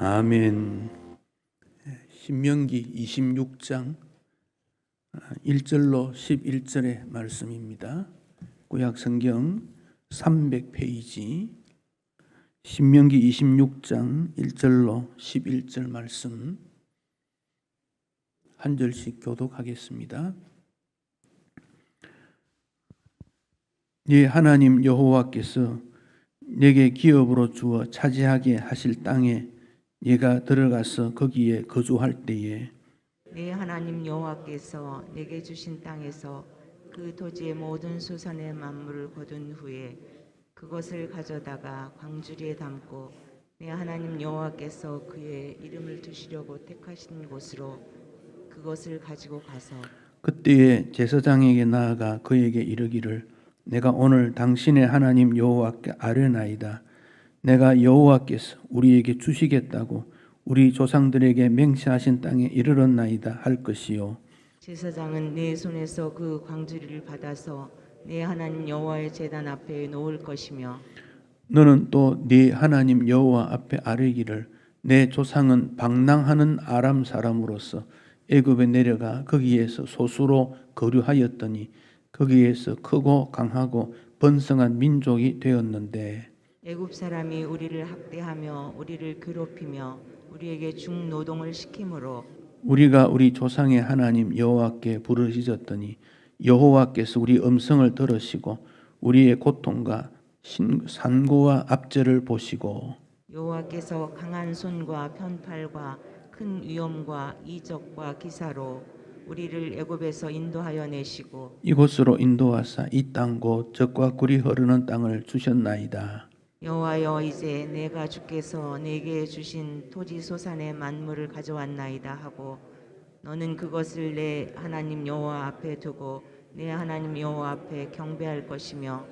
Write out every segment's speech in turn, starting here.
아멘. 신명기 26장 1절로 11절의 말씀입니다. 구약성경 300페이지 신명기 26장 1절로 11절 말씀 한 절씩 교독하겠습니다. 네 하나님 여호와께서 내게 기업으로 주어 차지하게 하실 땅에 네가 들어가서 거기에 거주할 때에 네 하나님 여호와께서 내게 주신 땅에서 그 토지의 모든 소산의 만물을 거둔 후에 그것을 가져다가 광주리에 담고 네 하나님 여호와께서 그의 이름을 두시려고 택하신 곳으로 그것을 가지고 가서 그때에 제사장에게 나아가 그에게 이르기를 내가 오늘 당신의 하나님 여호와께 아뢰나이다. 내가 여호와께서 우리에게 주시겠다고 우리 조상들에게 맹세하신 땅에 이르렀나이다 할 것이요. 제사장은 내 손에서 그 광주리를 받아서 내 하나님 여호와의 제단 앞에 놓을 것이며 너는 또 네 하나님 여호와 앞에 아뢰기를 내 조상은 방랑하는 아람 사람으로서 애굽에 내려가 거기에서 소수로 거류하였더니 거기에서 크고 강하고 번성한 민족이 되었는데 애굽 사람이 우리를 학대하며 우리를 괴롭히며 우리에게 중노동을 시키므로 우리가 우리 조상의 하나님 여호와께 부르짖었더니 여호와께서 우리 음성을 들으시고 우리의 고통과 산고와 압제를 보시고 여호와께서 강한 손과 편팔과 큰 위엄과 이적과 기사로 우리를 애굽에서 인도하여 내시고 이곳으로 인도하사 이 땅 곧 젖과 꿀이 흐르는 땅을 주셨나이다. 여호와여 이제 내가 주께서 내게 주신 토지 소산의 만물을 가져왔나이다 하고 너는 그것을 내 하나님 여호와 앞에 두고 내 하나님 여호와 앞에 경배할 것이며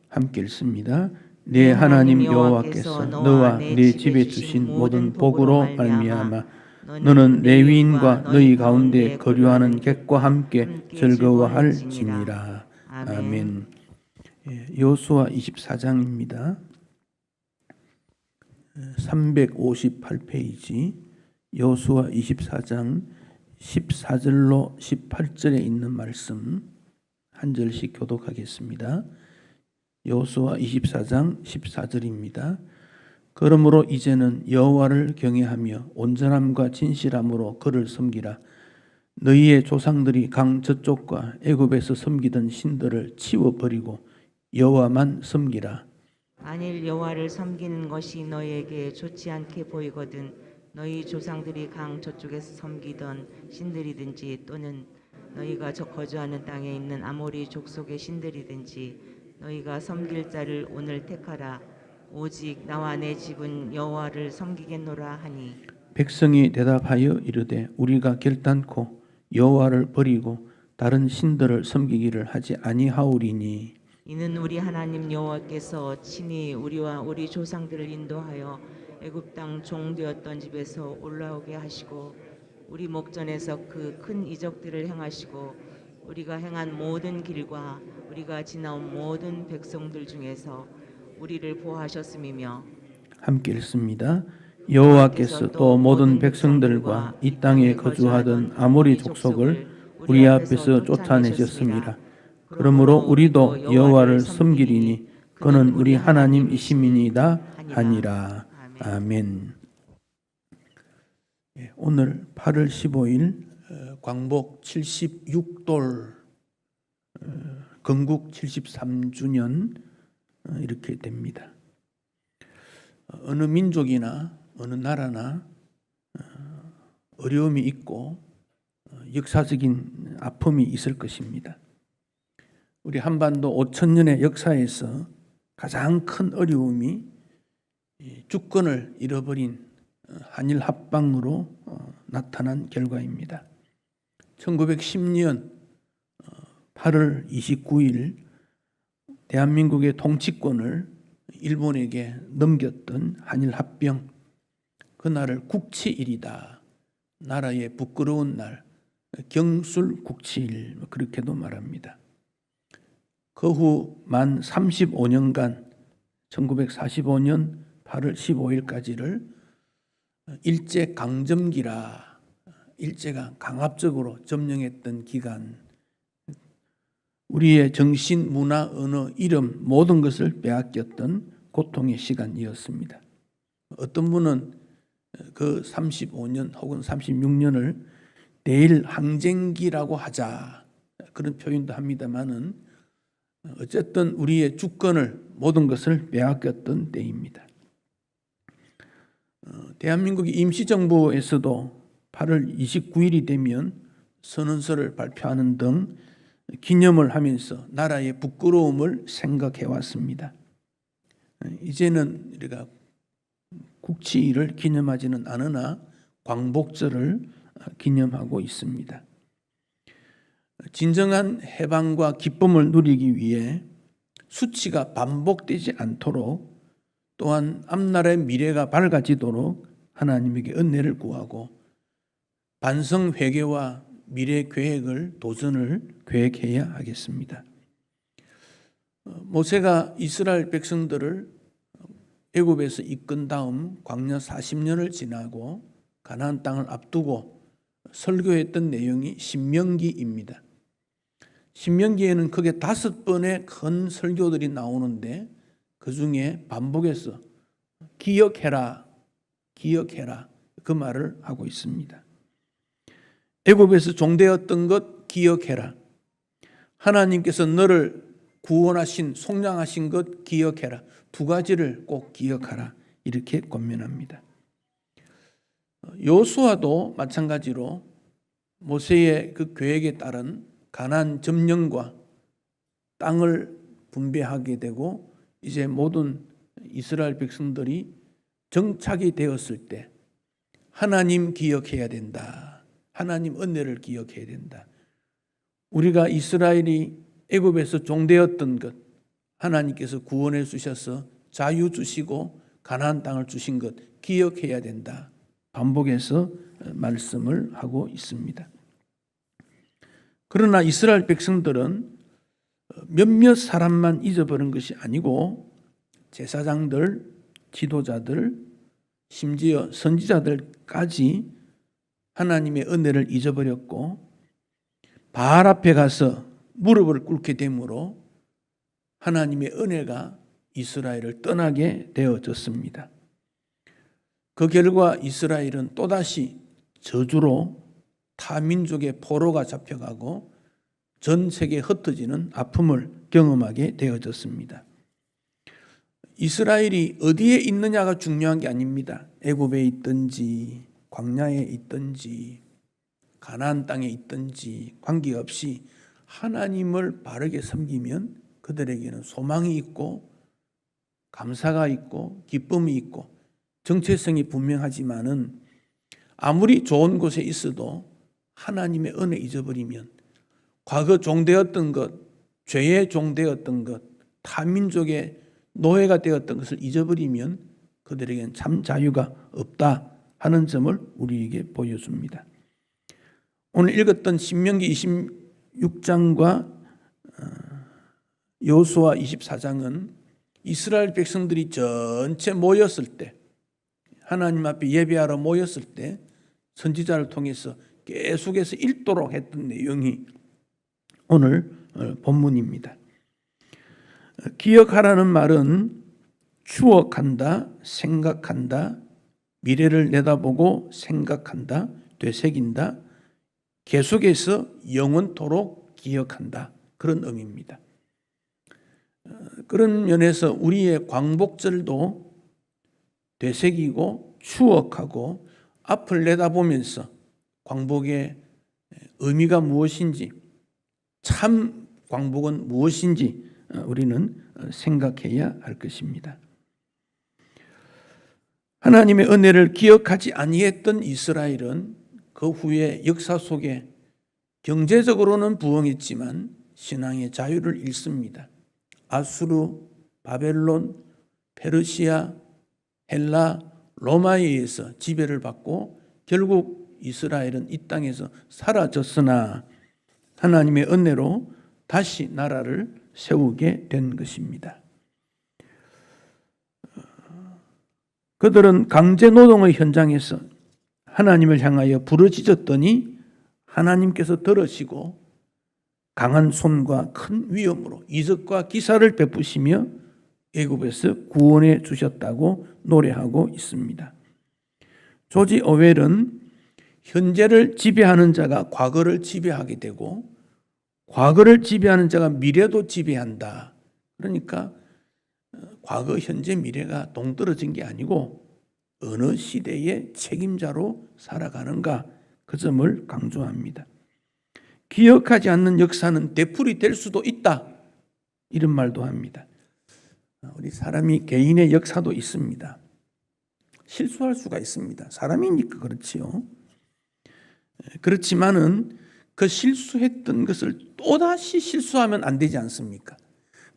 함께 읽습니다. 네 하나님 여호와께서 너와 네 집에 주신 모든 복으로 말미암아 너는 레위인과 너희 가운데 거류하는 객과 함께 즐거워할지니라. 아멘. 여호수아 24장입니다. 358페이지 여호수아 24장 14절로 18절에 있는 말씀 한 절씩 교독하겠습니다. 여호수아 24장 14절입니다. 그러므로 이제는 여호와를 경외하며 온전함과 진실함으로 그를 섬기라. 너희의 조상들이 강 저쪽과 애굽에서 섬기던 신들을 치워버리고 여호와만 섬기라. 만일 여호와를 섬기는 것이 너희에게 좋지 않게 보이거든 너희 조상들이 강 저쪽에서 섬기던 신들이든지 또는 너희가 저 거주하는 땅에 있는 아모리 족속의 신들이든지 너희가 섬길 자를 오늘 택하라. 오직 나와 내 집은 여호와를 섬기겠노라 하니 백성이 대답하여 이르되 우리가 결단코 여호와를 버리고 다른 신들을 섬기기를 하지 아니하오리니 이는 우리 하나님 여호와께서 친히 우리와 우리 조상들을 인도하여 애굽 땅 종되었던 집에서 올라오게 하시고 우리 목전에서 그 큰 이적들을 행하시고 우리가 행한 모든 길과 우리가 지나온 모든 백성들 중에서 우리를 보호하셨음이며 함께 읽습니다. 여호와께서 또 모든 백성들과 이 땅에 거주하던 아모리 족속을 우리 앞에서 쫓아내셨습니다. 그러므로 우리도 여호와를 섬기리니 그는 우리 하나님이심이니이다 하니라. 아멘. 오늘 8월 15일 광복 76돌 건국 73주년 이렇게 됩니다. 어느 민족이나 어느 나라나 어려움이 있고 역사적인 아픔이 있을 것입니다. 우리 한반도 5,000년의 역사에서 가장 큰 어려움이 주권을 잃어버린 한일 합방으로 나타난 결과입니다. 1910년 8월 29일 대한민국의 통치권을 일본에게 넘겼던 한일 합병, 그날을 국치일이다. 나라의 부끄러운 날, 경술 국치일 그렇게도 말합니다. 그 후 만 35년간 1945년 8월 15일까지를 일제 강점기라, 일제가 강압적으로 점령했던 기간, 우리의 정신, 문화, 언어, 이름 모든 것을 빼앗겼던 고통의 시간이었습니다. 어떤 분은 그 35년 혹은 36년을 대일 항쟁기라고 하자, 그런 표현도 합니다만은 어쨌든 우리의 주권을, 모든 것을 빼앗겼던 때입니다. 대한민국의 임시정부에서도 8월 29일이 되면 선언서를 발표하는 등 기념을 하면서 나라의 부끄러움을 생각해 왔습니다. 이제는 우리가 국치일을 기념하지는 않으나 광복절을 기념하고 있습니다. 진정한 해방과 기쁨을 누리기 위해 수치가 반복되지 않도록, 또한 앞날의 미래가 밝아지도록 하나님에게 은혜를 구하고 반성 회개와 미래 계획을, 도전을 계획해야 하겠습니다. 모세가 이스라엘 백성들을 애굽에서 이끈 다음 광야 40년을 지나고 가나안 땅을 앞두고 설교했던 내용이 신명기입니다. 신명기에는 크게 5번의 큰 설교들이 나오는데 그 중에 반복해서 기억해라, 기억해라, 그 말을 하고 있습니다. 애굽에서 종되었던 것 기억해라. 하나님께서 너를 구원하신, 속량하신 것 기억해라. 2가지를 꼭 기억하라. 이렇게 권면합니다. 여호수아도 마찬가지로 모세의 그 계획에 따른 가나안 점령과 땅을 분배하게 되고 이제 모든 이스라엘 백성들이 정착이 되었을 때 하나님 기억해야 된다. 하나님 은혜를 기억해야 된다. 우리가 이스라엘이 애굽에서 종되었던 것, 하나님께서 구원해 주셔서 자유 주시고 가나안 땅을 주신 것 기억해야 된다. 반복해서 말씀을 하고 있습니다. 그러나 이스라엘 백성들은 몇몇 사람만 잊어버린 것이 아니고 제사장들, 지도자들, 심지어 선지자들까지 하나님의 은혜를 잊어버렸고 바알 앞에 가서 무릎을 꿇게 되므로 하나님의 은혜가 이스라엘을 떠나게 되어졌습니다. 그 결과 이스라엘은 또다시 저주로 타민족의 포로가 잡혀가고 전 세계에 흩어지는 아픔을 경험하게 되어졌습니다. 이스라엘이 어디에 있느냐가 중요한 게 아닙니다. 애굽에 있든지 광야에 있든지 가나안 땅에 있든지 관계없이 하나님을 바르게 섬기면 그들에게는 소망이 있고 감사가 있고 기쁨이 있고 정체성이 분명하지만은 아무리 좋은 곳에 있어도 하나님의 은혜 잊어버리면 과거 종되었던 것, 죄의 종되었던 것, 타민족의 노예가 되었던 것을 잊어버리면 그들에게는 참 자유가 없다 하는 점을 우리에게 보여줍니다. 오늘 읽었던 신명기 26장과 여호수아 24장은 이스라엘 백성들이 전체 모였을 때, 하나님 앞에 예배하러 모였을 때 선지자를 통해서 계속해서 읽도록 했던 내용이 오늘 본문입니다. 기억하라는 말은 추억한다, 생각한다, 미래를 내다보고 생각한다, 되새긴다, 계속해서 영원토록 기억한다, 그런 의미입니다. 그런 면에서 우리의 광복절도 되새기고 추억하고 앞을 내다보면서 광복의 의미가 무엇인지, 참 광복은 무엇인지 우리는 생각해야 할 것입니다. 하나님의 은혜를 기억하지 아니했던 이스라엘은 그 후에 역사 속에 경제적으로는 부흥했지만 신앙의 자유를 잃습니다. 아수르, 바벨론, 페르시아, 헬라, 로마에 의해서 지배를 받고 결국 이스라엘은 이 땅에서 사라졌으나 하나님의 은혜로 다시 나라를 세우게 된 것입니다. 그들은 강제 노동의 현장에서 하나님을 향하여 부르짖었더니 하나님께서 들으시고 강한 손과 큰 위엄으로 이적과 기사를 베푸시며 애굽에서 구원해 주셨다고 노래하고 있습니다. 조지 오웰은 현재를 지배하는 자가 과거를 지배하게 되고 과거를 지배하는 자가 미래도 지배한다. 그러니까 과거, 현재, 미래가 동떨어진 게 아니고 어느 시대의 책임자로 살아가는가 그 점을 강조합니다. 기억하지 않는 역사는 되풀이 될 수도 있다. 이런 말도 합니다. 우리 사람이 개인의 역사도 있습니다. 실수할 수가 있습니다. 사람이니까 그렇지요. 그렇지만은 그 실수했던 것을 또다시 실수하면 안 되지 않습니까?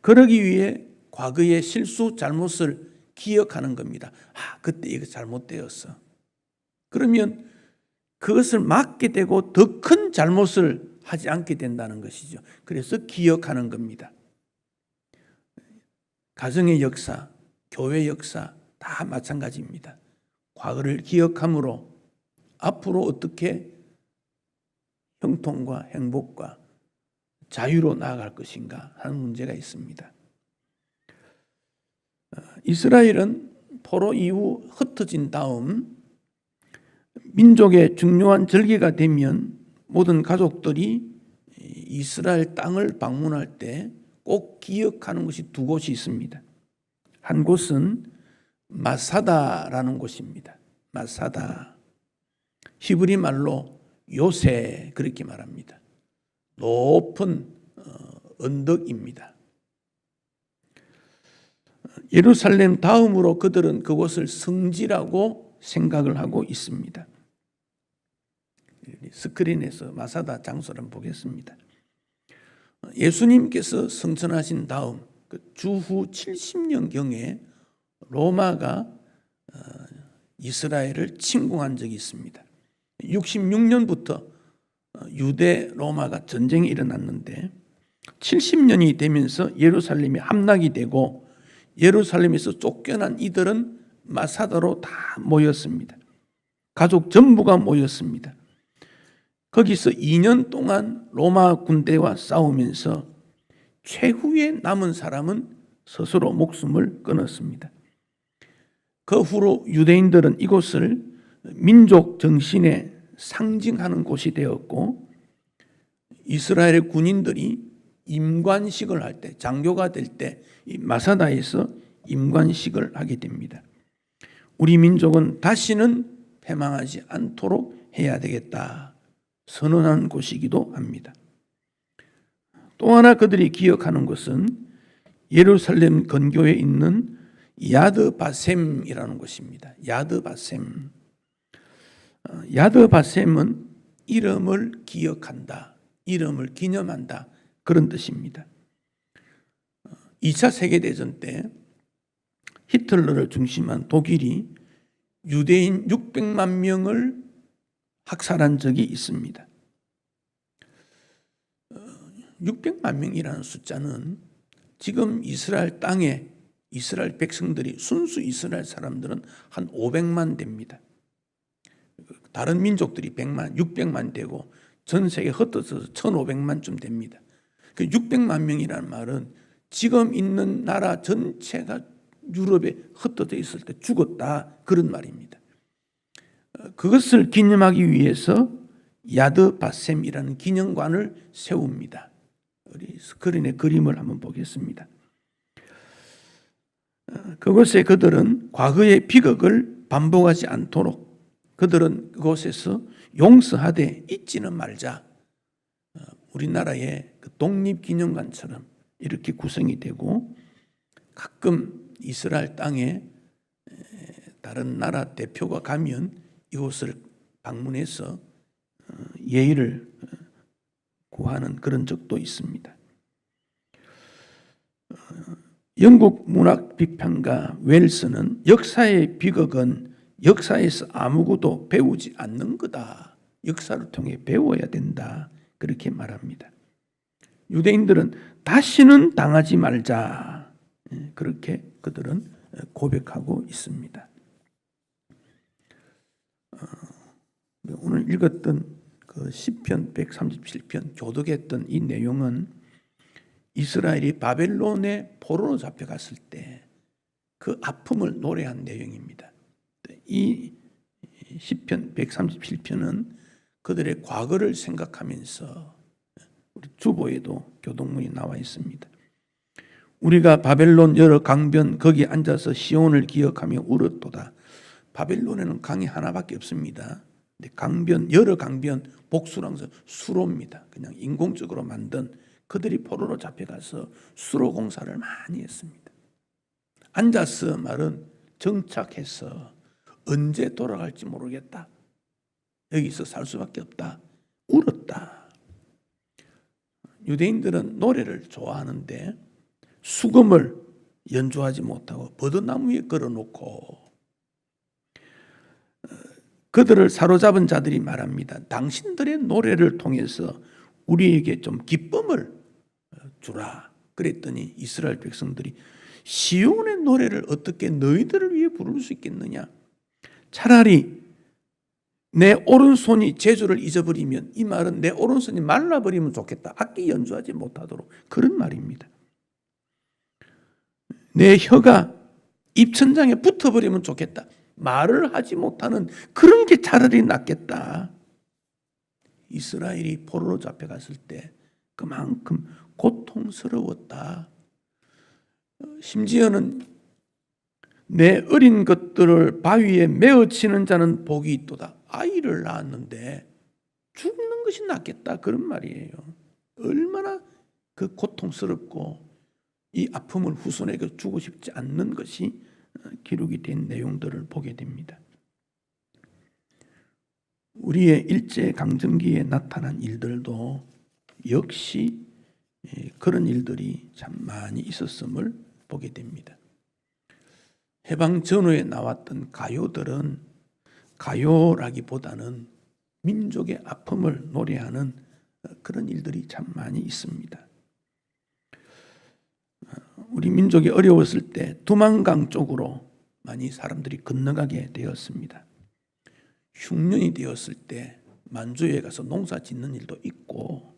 그러기 위해 과거의 실수, 잘못을 기억하는 겁니다. 그때 이거 잘못되었어. 그러면 그것을 막게 되고 더 큰 잘못을 하지 않게 된다는 것이죠. 그래서 기억하는 겁니다. 가정의 역사, 교회 역사 다 마찬가지입니다. 과거를 기억함으로 앞으로 어떻게 형통과 행복과 자유로 나아갈 것인가 하는 문제가 있습니다. 이스라엘은 포로 이후 흩어진 다음 민족의 중요한 절기가 되면 모든 가족들이 이스라엘 땅을 방문할 때 꼭 기억하는 것이 두 곳이 있습니다. 한 곳은 마사다라는 곳입니다. 마사다. 히브리 말로 요새 그렇게 말합니다. 높은 언덕입니다. 예루살렘 다음으로 그들은 그곳을 성지라고 생각을 하고 있습니다. 스크린에서 마사다 장소를 한번 보겠습니다. 예수님께서 승천하신 다음 주후 70년경에 로마가 이스라엘을 침공한 적이 있습니다. 66년부터 유대 로마가 전쟁이 일어났는데 70년이 되면서 예루살렘이 함락이 되고 예루살렘에서 쫓겨난 이들은 마사다로 다 모였습니다. 가족 전부가 모였습니다. 거기서 2년 동안 로마 군대와 싸우면서 최후에 남은 사람은 스스로 목숨을 끊었습니다. 그 후로 유대인들은 이곳을 민족 정신의 상징하는 곳이 되었고 이스라엘 군인들이 임관식을 할 때, 장교가 될 때 이 마사다에서 임관식을 하게 됩니다. 우리 민족은 다시는 패망하지 않도록 해야 되겠다 선언한 곳이기도 합니다. 또 하나 그들이 기억하는 것은 예루살렘 근교에 있는 야드바셈이라는 곳입니다. 야드바셈. 야드바셈은 이름을 기억한다, 이름을 기념한다 그런 뜻입니다. 2차 세계대전 때 히틀러를 중심한 독일이 유대인 600만 명을 학살한 적이 있습니다. 600만 명이라는 숫자는 지금 이스라엘 땅에 이스라엘 백성들이 순수 이스라엘 사람들은 한 500만 됩니다. 다른 민족들이 100만, 600만 되고 전 세계 흩어져서 1500만쯤 됩니다. 그 600만 명이라는 말은 지금 있는 나라 전체가 유럽에 흩어져 있을 때 죽었다 그런 말입니다. 그것을 기념하기 위해서 야드바셈이라는 기념관을 세웁니다. 우리 스크린에 그림을 한번 보겠습니다. 그곳에 그들은 과거의 비극을 반복하지 않도록 그들은 그곳에서 용서하되 잊지는 말자. 우리나라의 독립기념관처럼 이렇게 구성이 되고 가끔 이스라엘 땅에 다른 나라 대표가 가면 이곳을 방문해서 예의를 구하는 그런 적도 있습니다. 영국 문학 비평가 웰스는 역사의 비극은 역사에서 아무것도 배우지 않는 거다. 역사를 통해 배워야 된다. 그렇게 말합니다. 유대인들은 다시는 당하지 말자. 그렇게 그들은 고백하고 있습니다. 오늘 읽었던 그 시편 137편 교독했던 이 내용은 이스라엘이 바벨론의 포로로 잡혀갔을 때 그 아픔을 노래한 내용입니다. 이 시편 137편은 그들의 과거를 생각하면서 우리 주보에도 교독문이 나와 있습니다. 우리가 바벨론 여러 강변 거기 앉아서 시온을 기억하며 울었도다. 바벨론에는 강이 하나밖에 없습니다. 근데 강변, 여러 강변, 복수랑서 수로입니다. 그냥 인공적으로 만든, 그들이 포로로 잡혀가서 수로 공사를 많이 했습니다. 앉아서 말은 정착해서 언제 돌아갈지 모르겠다. 여기서 살 수밖에 없다. 울었다. 유대인들은 노래를 좋아하는데 수금을 연주하지 못하고 버드나무에 걸어놓고 그들을 사로잡은 자들이 말합니다. 당신들의 노래를 통해서 우리에게 좀 기쁨을 주라. 그랬더니 이스라엘 백성들이 시온의 노래를 어떻게 너희들을 위해 부를 수 있겠느냐. 차라리 내 오른손이 제주를 잊어버리면, 이 말은 내 오른손이 말라버리면 좋겠다. 악기 연주하지 못하도록, 그런 말입니다. 내 혀가 입천장에 붙어버리면 좋겠다. 말을 하지 못하는 그런 게 차라리 낫겠다. 이스라엘이 포로로 잡혀갔을 때 그만큼 고통스러웠다. 심지어는 내 어린 것들을 바위에 메어치는 자는 복이 있도다. 아이를 낳았는데 죽는 것이 낫겠다, 그런 말이에요. 얼마나 그 고통스럽고 이 아픔을 후손에게 주고 싶지 않는 것이 기록이 된 내용들을 보게 됩니다. 우리의 일제강점기에 나타난 일들도 역시 그런 일들이 참 많이 있었음을 보게 됩니다. 해방 전후에 나왔던 가요들은 가요라기보다는 민족의 아픔을 노래하는 그런 일들이 참 많이 있습니다. 우리 민족이 어려웠을 때 두만강 쪽으로 많이 사람들이 건너가게 되었습니다. 흉년이 되었을 때 만주에 가서 농사 짓는 일도 있고,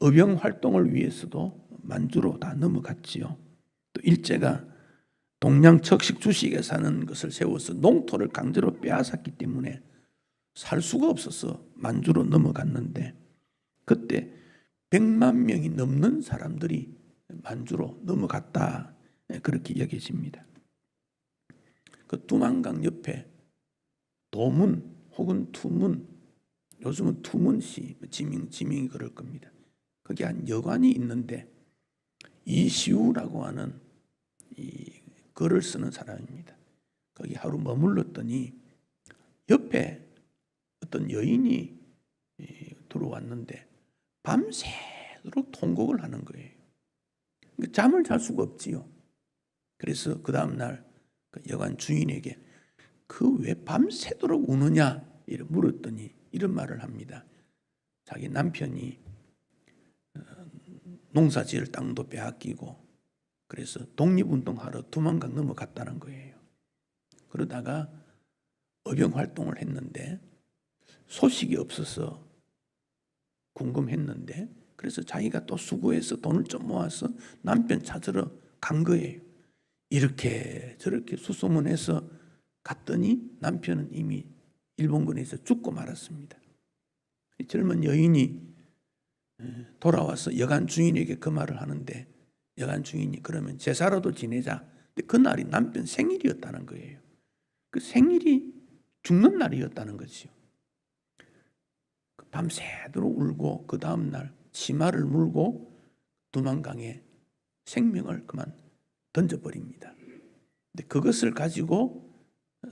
의병 활동을 위해서도 만주로 다 넘어갔지요. 또 일제가 동양 척식 주식에 사는 것을 세워서 농토를 강제로 빼앗았기 때문에 살 수가 없어서 만주로 넘어갔는데, 그때 100만 명이 넘는 사람들이 만주로 넘어갔다, 그렇게 여겨집니다. 그 두만강 옆에 도문 혹은 투문, 요즘은 투문시, 지명이 그럴 겁니다. 거기 한 여관이 있는데 이시우라고 하는 이 글을 쓰는 사람입니다. 거기 하루 머물렀더니 옆에 어떤 여인이 들어왔는데 밤새도록 통곡을 하는 거예요. 잠을 잘 수가 없지요. 그래서 그 다음날 그 여관 주인에게 그 왜 밤새도록 우느냐 이렇게 물었더니 이런 말을 합니다. 자기 남편이 농사 지을 땅도 빼앗기고 그래서 독립운동하러 두만강 넘어갔다는 거예요. 그러다가 의병 활동을 했는데 소식이 없어서 궁금했는데, 그래서 자기가 또 수고해서 돈을 좀 모아서 남편 찾으러 간 거예요. 이렇게 저렇게 수소문해서 갔더니 남편은 이미 일본군에서 죽고 말았습니다. 젊은 여인이 돌아와서 여관 주인에게 그 말을 하는데, 여관 주인이 그러면 제사라도 지내자. 근데 그날이 남편 생일이었다는 거예요. 그 생일이 죽는 날이었다는 거죠. 밤새도록 울고 그 다음날 치마를 물고 두만강에 생명을 그만 던져버립니다. 근데 그것을 가지고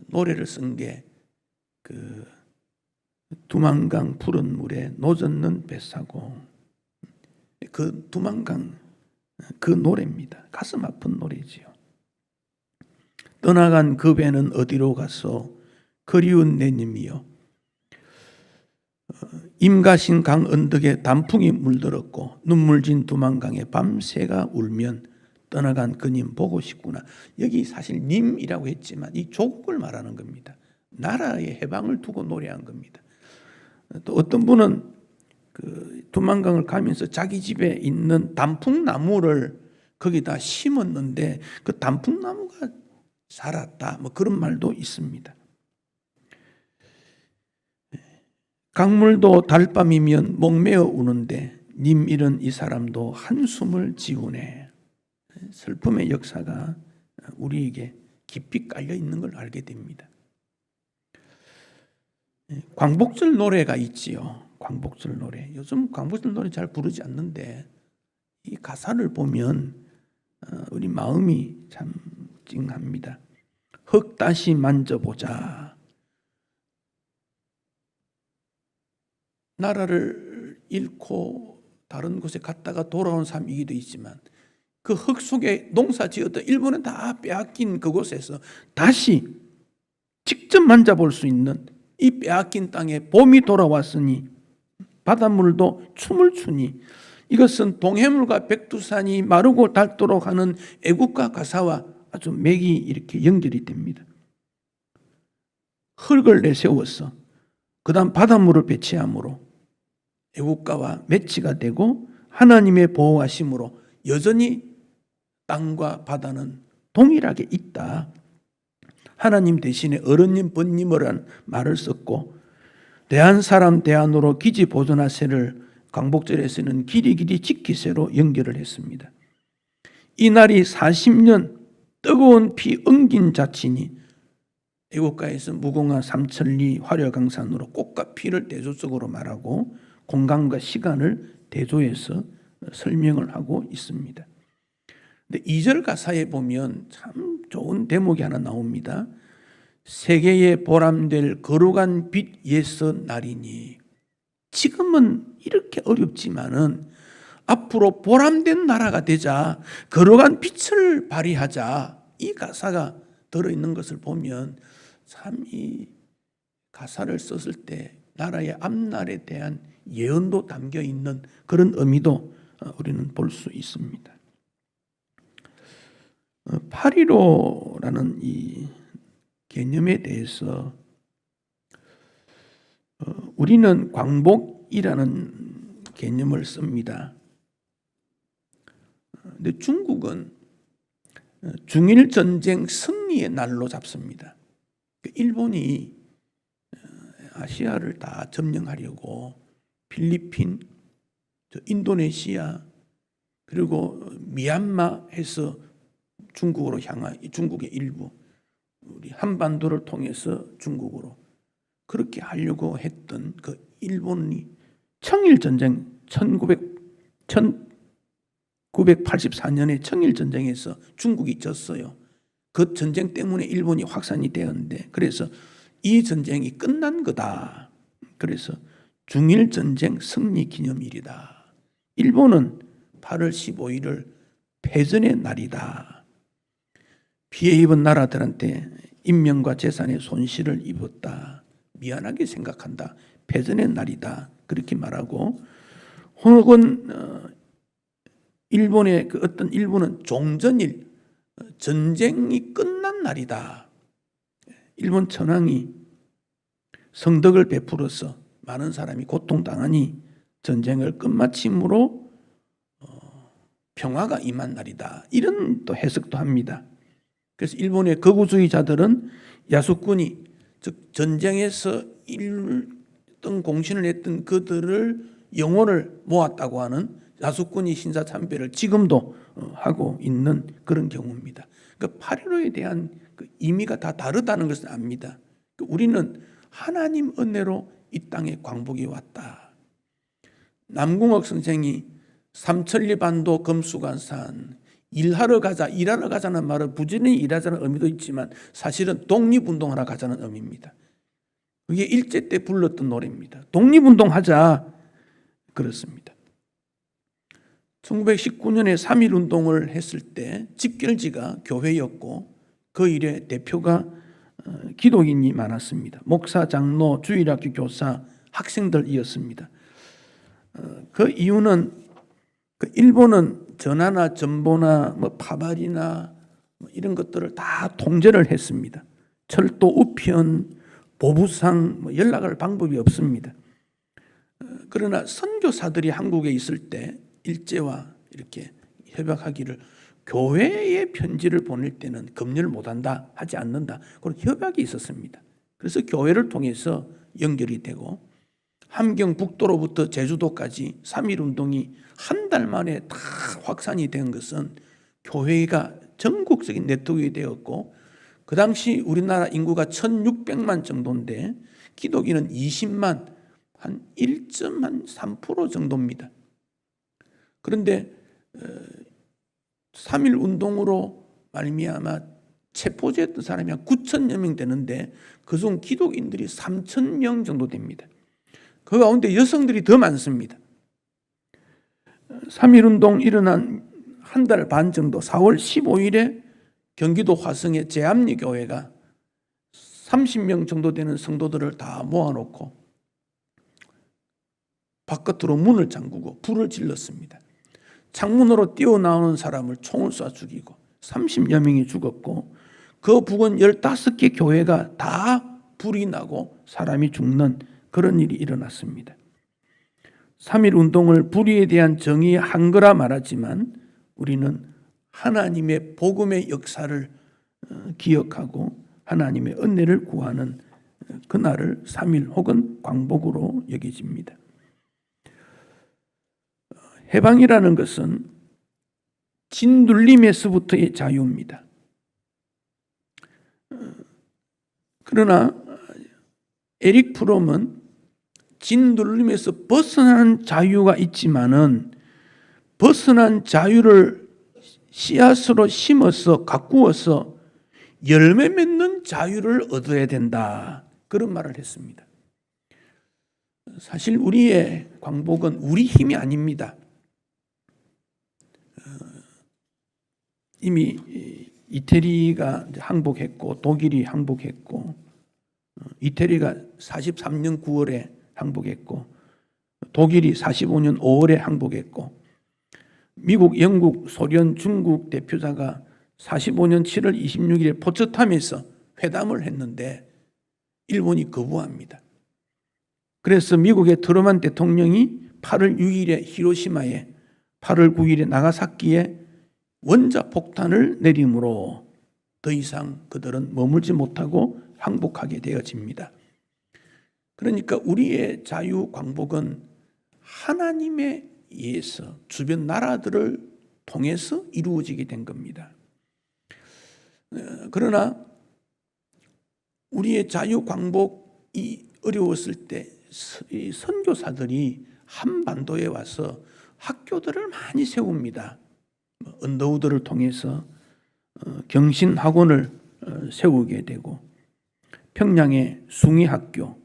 노래를 쓴 게 그 두만강 푸른 물에 노젓는 뱃사고, 그 두만강 그 노래입니다. 가슴 아픈 노래지요. 떠나간 그 배는 어디로 가서 그리운 내님이여, 임가신 강 언덕에 단풍이 물들었고 눈물진 두만강에 밤새가 울면 떠나간 그님 보고 싶구나. 여기 사실 님이라고 했지만 이 조국을 말하는 겁니다. 나라의 해방을 두고 노래한 겁니다. 또 어떤 분은 그 두만강을 가면서 자기 집에 있는 단풍나무를 거기다 심었는데 그 단풍나무가 살았다, 뭐 그런 말도 있습니다. 강물도 달밤이면 목매어 우는데 님 잃은 이 사람도 한숨을 지우네. 슬픔의 역사가 우리에게 깊이 깔려 있는 걸 알게 됩니다. 광복절 노래가 있지요. 광복절 노래. 요즘 광복절 노래 잘 부르지 않는데 이 가사를 보면 우리 마음이 참 찡합니다. 흙 다시 만져보자. 나라를 잃고 다른 곳에 갔다가 돌아온 삶이기도 있지만 그 흙 속에 농사 지었던 일본은 다 빼앗긴 그곳에서 다시 직접 만져볼 수 있는 이 빼앗긴 땅에 봄이 돌아왔으니 바닷물도 춤을 추니 이것은 동해물과 백두산이 마르고 닳도록 하는 애국가 가사와 아주 맥이 이렇게 연결이 됩니다. 흙을 내세워서 그 다음 바닷물을 배치함으로 애국가와 매치가 되고 하나님의 보호하심으로 여전히 땅과 바다는 동일하게 있다. 하나님 대신에 어른님, 번님이라는 말을 썼고 대한 사람 대안으로 기지 보존하세를 광복절에서는 길이 지키세로 연결을 했습니다. 이 날이 40년 뜨거운 피 엉긴 자치니 애국가에서 무궁화 삼천리 화려강산으로 꽃과 피를 대조적으로 말하고 공간과 시간을 대조해서 설명을 하고 있습니다. 근데 2절 가사에 보면 참 좋은 대목이 하나 나옵니다. 세계에 보람될 거룩한 빛 예서 날이니. 지금은 이렇게 어렵지만은 앞으로 보람된 나라가 되자, 거룩한 빛을 발휘하자, 이 가사가 들어있는 것을 보면 참 이 가사를 썼을 때 나라의 앞날에 대한 예언도 담겨 있는 그런 의미도 우리는 볼 수 있습니다. 8.15라는 이 개념에 대해서 우리는 광복이라는 개념을 씁니다. 근데 중국은 중일전쟁 승리의 날로 잡습니다. 일본이 아시아를 다 점령하려고 필리핀, 인도네시아 그리고 미얀마 해서 중국으로 향한 중국의 일부, 우리 한반도를 통해서 중국으로 그렇게 하려고 했던 그 일본이 청일전쟁 1984년에 청일전쟁에서 중국이 졌어요. 그 전쟁 때문에 일본이 확산이 되었는데 그래서 이 전쟁이 끝난 거다. 그래서 중일전쟁 승리 기념일이다. 일본은 8월 15일을 패전의 날이다. 피해 입은 나라들한테 인명과 재산의 손실을 입었다. 미안하게 생각한다. 패전의 날이다. 그렇게 말하고 혹은 일본의 그 어떤 일부는 종전일, 전쟁이 끝난 날이다. 일본 천황이 성덕을 베풀어서 많은 사람이 고통당하니 전쟁을 끝마침으로 평화가 임한 날이다. 이런 또 해석도 합니다. 그래서 일본의 극우주의자들은 야수꾼이 즉 전쟁에서 일등 공신을 했던 그들을 영혼을 모았다고 하는 야수꾼이 신사참배를 지금도 하고 있는 그런 경우입니다. 그러니까 8.15에 대한 그 의미가 다 다르다는 것을 압니다. 우리는 하나님 은혜로 이 땅에 광복이 왔다. 남궁옥 선생이 삼천리 반도 금수관산 일하러 가자는 말은 부지런히 일하자는 의미도 있지만 사실은 독립운동하러 가자는 의미입니다. 그게 일제 때 불렀던 노래입니다. 독립운동하자 그렇습니다. 1919년에 3.1운동을 했을 때 집결지가 교회였고 그 일에 대표가 기독인이 많았습니다. 목사, 장로, 주일학교 교사, 학생들이었습니다. 그 이유는 그 일본은 전하나 전보나 뭐 파발이나 뭐 이런 것들을 다 통제를 했습니다. 철도 우편, 보부상 연락할 방법이 없습니다. 그러나 선교사들이 한국에 있을 때 일제와 이렇게 협약하기를 교회에 편지를 보낼 때는 검열 못한다, 하지 않는다, 그런 협약이 있었습니다. 그래서 교회를 통해서 연결이 되고 함경북도로부터 제주도까지 3.1운동이 한 달 만에 다 확산이 된 것은 교회가 전국적인 네트워크가 되었고 그 당시 우리나라 인구가 1600만 정도인데 기독인은 20만, 한 1.3% 정도입니다. 그런데 3.1운동으로 말미암아 체포됐던 사람이 한 9천여 명 되는데 그중 기독인들이 3,000명 정도 됩니다. 그 가운데 여성들이 더 많습니다. 3.1운동 일어난 한 달 반 정도 4월 15일에 경기도 화성의 제암리 교회가 30명 정도 되는 성도들을 다 모아놓고 바깥으로 문을 잠그고 불을 질렀습니다. 창문으로 뛰어나오는 사람을 총을 쏴 죽이고 30여 명이 죽었고 그 부근 15개 교회가 다 불이 나고 사람이 죽는 그런 일이 일어났습니다. 3.1운동을 불의에 대한 정의의 한 거라 말하지만 우리는 하나님의 복음의 역사를 기억하고 하나님의 은혜를 구하는 그날을 3.1 혹은 광복으로 여겨집니다. 해방이라는 것은 짓눌림에서부터의 자유입니다. 그러나 에릭 프롬은 짓눌림에서 벗어나는 자유가 있지만은 벗어난 자유를 씨앗으로 심어서 가꾸어서 열매 맺는 자유를 얻어야 된다, 그런 말을 했습니다. 사실 우리의 광복은 우리 힘이 아닙니다. 이미 이태리가 항복했고 독일이 항복했고 이태리가 43년 9월에 항복했고 독일이 45년 5월에 항복했고 미국, 영국, 소련, 중국 대표자가 45년 7월 26일에 포츠담에서 회담을 했는데 일본이 거부합니다. 그래서 미국의 트루먼 대통령이 8월 6일에 히로시마에 8월 9일에 나가사키에 원자폭탄을 내림으로 더 이상 그들은 머물지 못하고 항복하게 되어집니다. 그러니까 우리의 자유 광복은 하나님에 의해서 주변 나라들을 통해서 이루어지게 된 겁니다. 그러나 우리의 자유 광복이 어려웠을 때 선교사들이 한반도에 와서 학교들을 많이 세웁니다. 언더우드를 통해서 경신학원을 세우게 되고 평양의 숭의학교,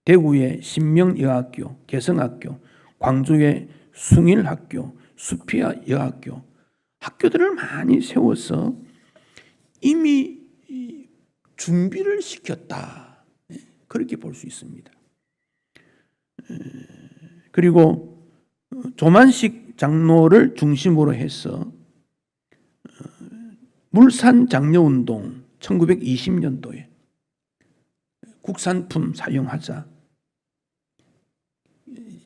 대구의 신명여학교, 개성학교, 광주의 숭일학교, 수피아 여학교, 학교들을 많이 세워서 이미 준비를 시켰다, 그렇게 볼 수 있습니다. 그리고 조만식 장로를 중심으로 해서 물산 장려운동 1920년도에 국산품 사용하자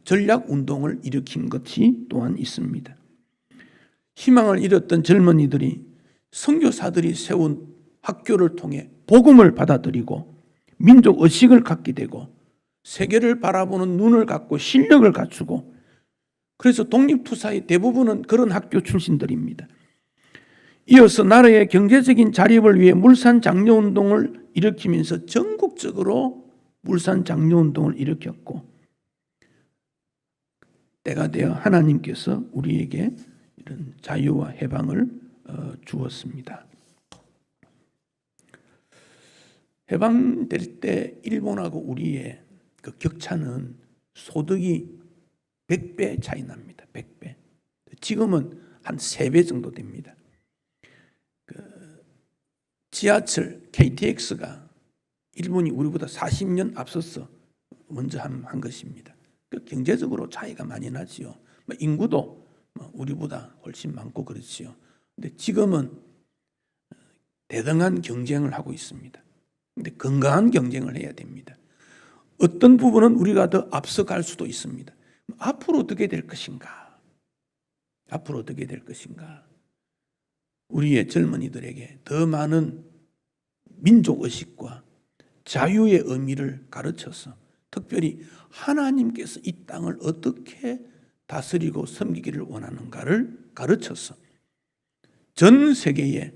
전략운동을 일으킨 것이 또한 있습니다. 희망을 잃었던 젊은이들이 선교사들이 세운 학교를 통해 복음을 받아들이고 민족 의식을 갖게 되고 세계를 바라보는 눈을 갖고 실력을 갖추고, 그래서 독립투사의 대부분은 그런 학교 출신들입니다. 이어서 나라의 경제적인 자립을 위해 물산 장려운동을 일으키면서 전국적으로 물산 장려운동을 일으켰고, 때가 되어 하나님께서 우리에게 이런 자유와 해방을 주었습니다. 해방될 때 일본하고 우리의 그 격차는 소득이 100배 차이 납니다. 100배. 지금은 한 3배 정도 됩니다. 지하철 KTX가 일본이 우리보다 40년 앞서서 먼저 한 것입니다. 경제적으로 차이가 많이 나지요. 인구도 우리보다 훨씬 많고 그렇지요. 근데 지금은 대등한 경쟁을 하고 있습니다. 근데 건강한 경쟁을 해야 됩니다. 어떤 부분은 우리가 더 앞서갈 수도 있습니다. 앞으로 어떻게 될 것인가? 앞으로 어떻게 될 것인가? 우리의 젊은이들에게 더 많은 민족의식과 자유의 의미를 가르쳐서 특별히 하나님께서 이 땅을 어떻게 다스리고 섬기기를 원하는가를 가르쳐서 전 세계에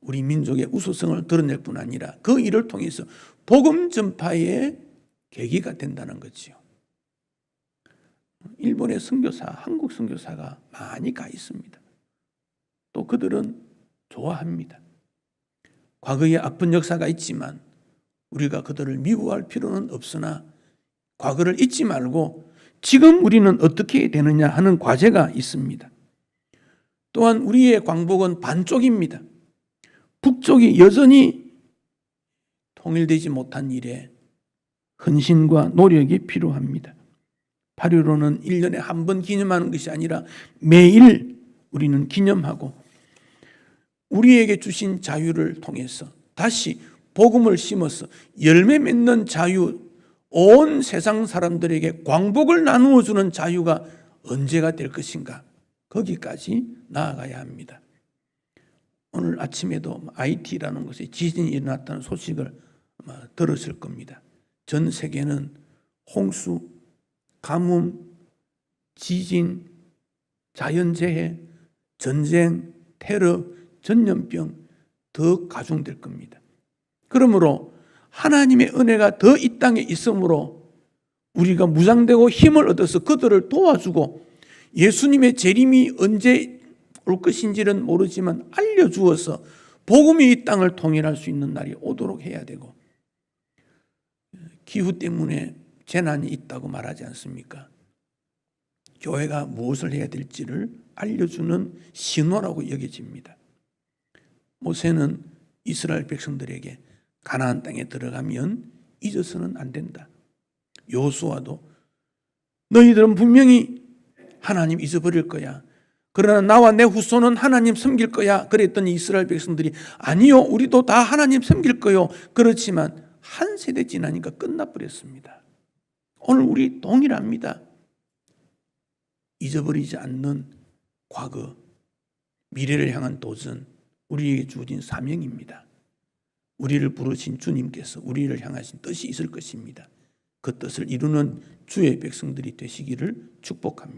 우리 민족의 우수성을 드러낼 뿐 아니라 그 일을 통해서 복음 전파의 계기가 된다는 거지요. 일본의 선교사, 한국 선교사가 많이 가 있습니다. 또 그들은 좋아합니다. 과거에 아픈 역사가 있지만 우리가 그들을 미워할 필요는 없으나 과거를 잊지 말고 지금 우리는 어떻게 되느냐 하는 과제가 있습니다. 또한 우리의 광복은 반쪽입니다. 북쪽이 여전히 통일되지 못한 일에 헌신과 노력이 필요합니다. 8.15는 1년에 한 번 기념하는 것이 아니라 매일 우리는 기념하고 우리에게 주신 자유를 통해서 다시 복음을 심어서 열매 맺는 자유, 온 세상 사람들에게 광복을 나누어 주는 자유가 언제가 될 것인가? 거기까지 나아가야 합니다. 오늘 아침에도 IT라는 곳에 지진이 일어났다는 소식을 들었을 겁니다. 전 세계는 홍수, 가뭄, 지진, 자연재해, 전쟁, 테러, 전염병 더 가중될 겁니다. 그러므로 하나님의 은혜가 더 이 땅에 있으므로 우리가 무장되고 힘을 얻어서 그들을 도와주고 예수님의 재림이 언제 올 것인지는 모르지만 알려주어서 복음이 이 땅을 통일할 수 있는 날이 오도록 해야 되고, 기후 때문에 재난이 있다고 말하지 않습니까? 교회가 무엇을 해야 될지를 알려주는 신호라고 여겨집니다. 모세는 이스라엘 백성들에게 가나안 땅에 들어가면 잊어서는 안 된다. 여호수아도 너희들은 분명히 하나님 잊어버릴 거야. 그러나 나와 내 후손은 하나님 섬길 거야. 그랬더니 이스라엘 백성들이 아니요, 우리도 다 하나님 섬길 거요. 그렇지만 한 세대 지나니까 끝나버렸습니다. 오늘 우리 동일합니다. 잊어버리지 않는 과거, 미래를 향한 도전, 우리에게 주어진 사명입니다. 우리를 부르신 주님께서 우리를 향하신 뜻이 있을 것입니다. 그 뜻을 이루는 주의 백성들이 되시기를 축복합니다.